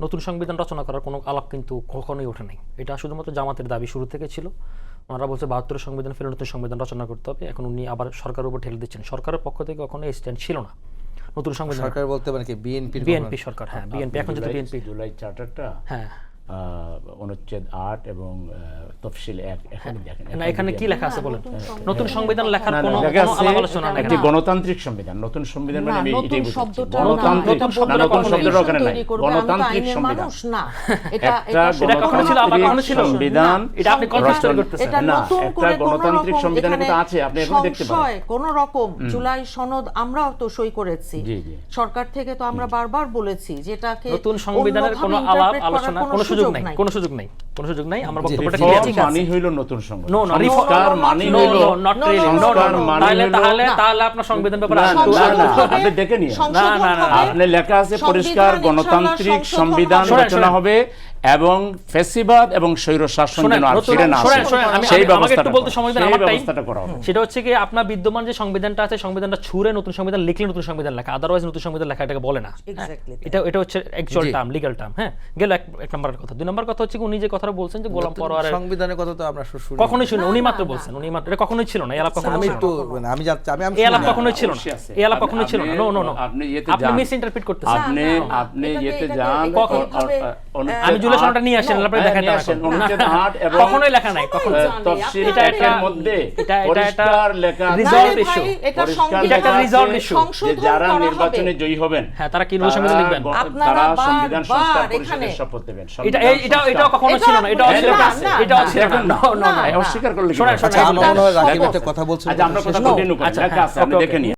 নতুন সংবিধান রচনা করার কোনো আলাপ কিন্তু কখনোই ওঠে নাই। এটা শুধুমাত্র জামাতের দাবি শুরু থেকে ছিল। ওনারা বলছে ৭২ সংবিধান ফেলে নতুন সংবিধান রচনা করতে হবে। এখন উনি আবার সরকারের উপর ঠেলে দিচ্ছেন। সরকারের পক্ষ থেকে কখনো এই স্ট্যান্ড ছিল না। নতুন সংবিধান সরকার বলতে মানে কি বিএনপি সরকার, হ্যাঁ বিএনপি এখন যেটা বিএনপি জুলাই চার্টারটা হ্যাঁ অনুচ্ছেদ ৮ এবং তফসিল ১ এখানে দেখেন না, এখানে কি লেখা আছে বলেন? নতুন সংবিধান লেখার না, কোনো লেখা আছে আলাপ আলোচনা নাই। একটি গণতান্ত্রিক সংবিধান। নতুন সংবিধান মানে আমি এটাই বুঝছি। গণতান্ত্রিক নতুন শব্দটা ওখানে নাই। গণতান্ত্রিক সংবিধান একটা কখনো ছিল, আবার কখনো ছিল না। সংবিধান এটা আপনি কনফিউজ করতেছেন। না, একটা গণতান্ত্রিক সংবিধানের কথা আছে, আপনি এখন দেখতে পারেন। কোন রকম জুলাই সনদ আমরাও তো সই করেছি জি, জি। সরকার থেকে, তো আমরা বারবার বলেছি যেটাকে নতুন সংবিধানের কোনো আলাপ আলোচনা কোনো সুযোগ নাই, কোনো সুযোগ নাই, কোনো সুযোগ নাই। আমার বক্তব্যটা ক্লিয়ার। রিফর্ম মানে হইল নতুন সংবিধান। নো নো সংস্কার মানে নো হইল no not really no no সংস্কার মানে তাহলে হইল তাহলে আপনার সংবিধান ব্যাপারে না, আসুন। না, না, আপনি দেখে নিন। না, না, আপনি লেখা আছে পরিষ্কার গণতান্ত্রিক সংবিধান শোনেন, রচনা শোনেন। হবে এবং ফ্যাসিবাদ এবং স্বৈর শাসন যেন আর ফিরে না আসে। সেই আমাকে ব্যবস্থাটা একটু বলতে সময় দেন, আমার টাইম ব্যবস্থাটা করা হবে। সেটা হচ্ছে কি আপনার বিদ্যমান যে সংবিধানটা আছে, সংবিধানটা ছুঁড়ে নতুন সংবিধান লিখলে নতুন সংবিধান লেখা, আদারওয়াইজ নতুন সংবিধান লেখা এটাকে বলে না। এটা হচ্ছে অ্যাকচুয়াল টার্ম, লিগ্যাল টার্ম। হ্যাঁ, গেল এক নম্বরের কথা। দুই নম্বর কথা হচ্ছে কি উনি যে কথাটা বলছেন যে গোলাম পরোয়ারের সংবিধানের কথা তো আমরা শুনি। কখনোই শুনি, উনি মাত্র বলছেন, উনি মাত্র, এটা কখনোই ছিল না, এই আলাপ কখনোই আমি ছিল একটু না। মানে আমি যাচ্ছি আমি এই আলাপ শুনি না। কখনোই ছিল না, এই আলাপ কখনোই ছিল না। নো নো নো, আপনি ইয়েতে আপনি যান। মিস ইন্টারপ্রিট করতেছেন। আপনি ইয়েতে যান। আমি জুলাই সনদটা নিয়ে আসেন, আপনি দেখাতে আসেন। অনুচ্ছেদ 8 এবং কখনোই লেখা নাই, কখনো তফসিল এটা একটা 1 এর মধ্যে এটা পরিষ্কার লেখা আছে। রিজলভ ইস্যু, এটা একটা রিজলভ ইস্যু যে যারা নির্বাচনে জয়ী হবেন, হ্যাঁ তারা কি নতুন সংবিধান লিখবেন? তারা সংবিধান সংস্কার পরিষদের শপথ নেবেন। এটা কখনো ছিল না, এটাও ছিল না, এটাও ছিল না। নো নো, অস্বীকার করলে কি শোনেন, হবে? শোনেন, আচ্ছা, আমার মনে হয় রাকিব একটা কথা বলছেন। আচ্ছা, আমরা কথা কন্টিনিউ করি। লেখা আছে, আপনি দেখে নিন।